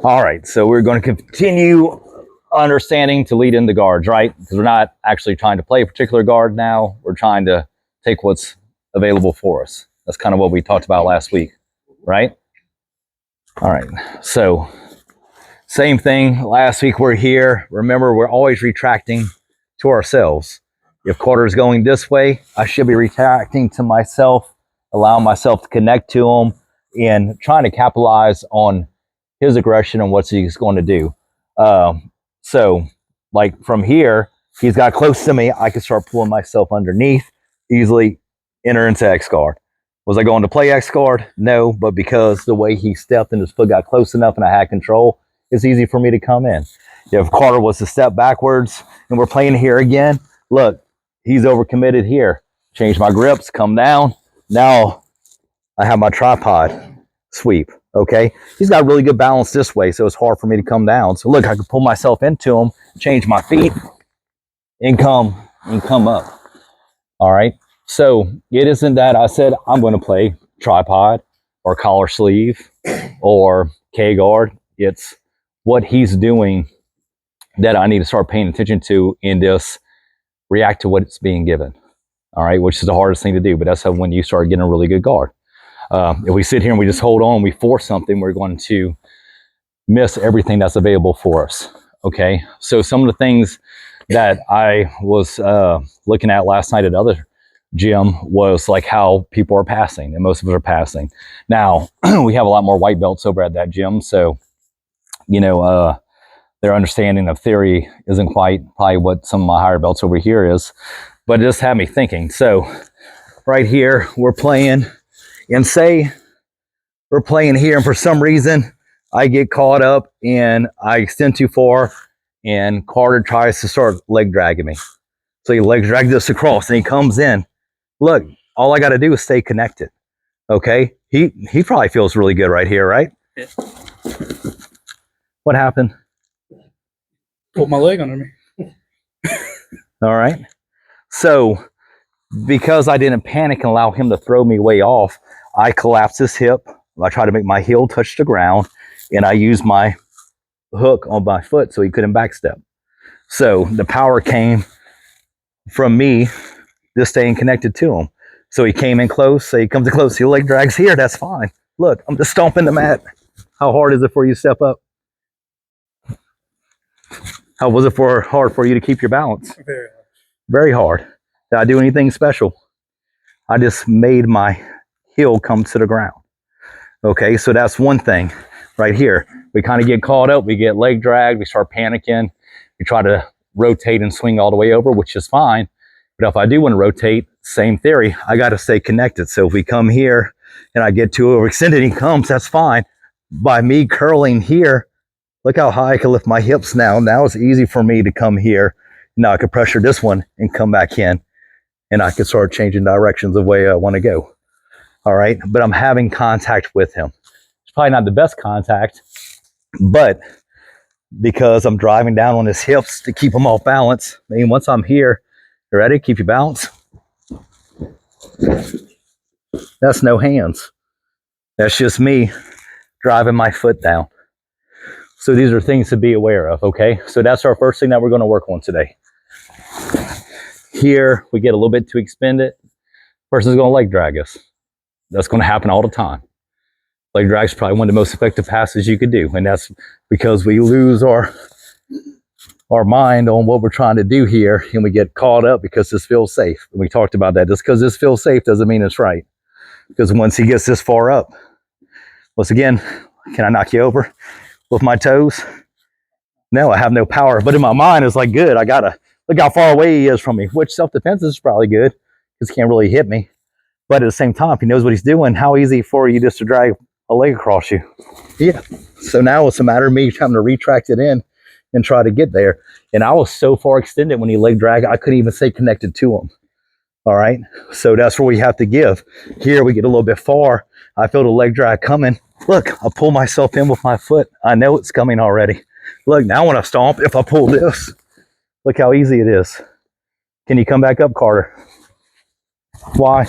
All right, so we're going to continue understanding to lead in the guards, right? Because we're not actually trying to play a particular guard now. We're trying to take what's available for us. That's kind of what we talked about last week, right? All right, so same thing. Last week we're here. Remember, we're always retracting to ourselves. If Carter's going this way, I should be retracting to myself, allowing myself to connect to him and trying to capitalize on his aggression and what he's going to do. So like from here, he's got close to me. I can start pulling myself underneath, easily enter into X guard. Was I going to play X guard? No, but because the way he stepped and his foot got close enough and I had control, it's easy for me to come in. If Carter was to step backwards and we're playing here again, look, he's overcommitted here. Change my grips, come down. Now I have my tripod sweep. Okay, he's got really good balance this way, so it's hard for me to come down. So look, I can pull myself into him, change my feet, and come up. All right. So it isn't that I said I'm going to play tripod or collar sleeve or K guard. It's what he's doing that I need to start paying attention to in this, react to what's being given. All right, which is the hardest thing to do, but that's how when you start getting a really good guard. If we sit here and we just hold on, we force something, we're going to miss everything that's available for us. Okay, so some of the things that I was looking at last night at other gym was like how people are passing, and most of us are passing. Now, we have a lot more white belts over at that gym, so, you know, their understanding of theory isn't quite probably what some of my higher belts over here is, but it just had me thinking. So right here, we're playing. And say we're playing here and for some reason I get caught up and I extend too far and Carter tries to start leg dragging me. So he leg drags this across and he comes in. Look, all I got to do is stay connected. Okay. He probably feels really good right here, right? Yeah. What happened? Put my leg under me. All right. So because I didn't panic and allow him to throw me way off, I collapsed his hip. I tried to make my heel touch the ground, and I used my hook on my foot so he couldn't backstep. So the power came from me just staying connected to him. So he came in close. So he comes in close. He leg drags here. That's fine. Look, I'm just stomping the mat. How hard is it for you to step up? How was it hard for you to keep your balance? Very hard. Very hard. Did I do anything special? I just made my heel come to the ground. Okay, so that's one thing right here. We kind of get caught up, we get leg dragged, we start panicking, we try to rotate and swing all the way over, which is fine. But if I do want to rotate, same theory, I got to stay connected. So if we come here and I get too overextended, he comes, that's fine. By me curling here, look how high I can lift my hips now. Now it's easy for me to come here. Now I can pressure this one and come back in. And I can start changing directions the way I want to go. All right. But I'm having contact with him. It's probably not the best contact, but because I'm driving down on his hips to keep him off balance. I mean, once I'm here, you ready? Keep your balance. That's no hands. That's just me driving my foot down. So these are things to be aware of. Okay. So that's our first thing that we're going to work on today. Here, we get a little bit too expended. Person's going to leg drag us. That's going to happen all the time. Leg drag is probably one of the most effective passes you could do. And that's because we lose our mind on what we're trying to do here. And we get caught up because this feels safe. And we talked about that. Just because this feels safe doesn't mean it's right. Because once he gets this far up, once again, can I knock you over with my toes? No, I have no power. But in my mind, it's like, good, I got to. Look how far away he is from me, which self-defense is probably good because he can't really hit me. But at the same time, if he knows what he's doing, how easy for you just to drag a leg across you. Yeah. So now it's a matter of me having to retract it in and try to get there. And I was so far extended when he leg dragged, I couldn't even stay connected to him. All right. So that's where we have to give. Here we get a little bit far. I feel the leg drag coming. Look, I pull myself in with my foot. I know it's coming already. Look, now when I stomp, if I pull this, look how easy it is. Can you come back up, Carter? Why?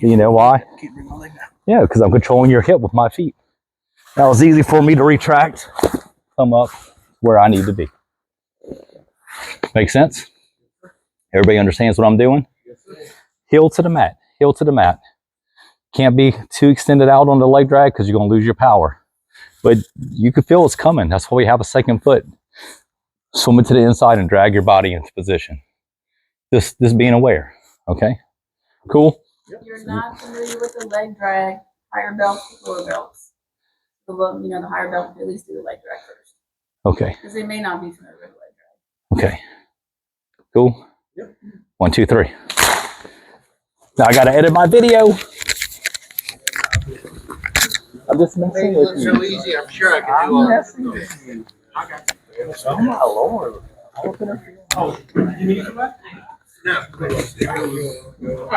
Do you know why? Can't bring my leg down. Yeah, because I'm controlling your hip with my feet. Now it's easy for me to retract, come up where I need to be. Make sense? Everybody understands what I'm doing? Heel to the mat, heel to the mat. Can't be too extended out on the leg drag because you're going to lose your power. But you can feel it's coming. That's why we have a second foot. Swim it to the inside and drag your body into position. This being aware. Okay? Cool? You're not familiar with the leg drag, higher belts, lower belts. The the higher belt at least do the leg drag first. Okay. Because they may not be familiar with the leg drag. Okay. Cool? Yep. 1, 2, 3. Now I gotta edit my video. I'm just messing with you. So easy, I'm sure I can do all that. Oh my Lord. No.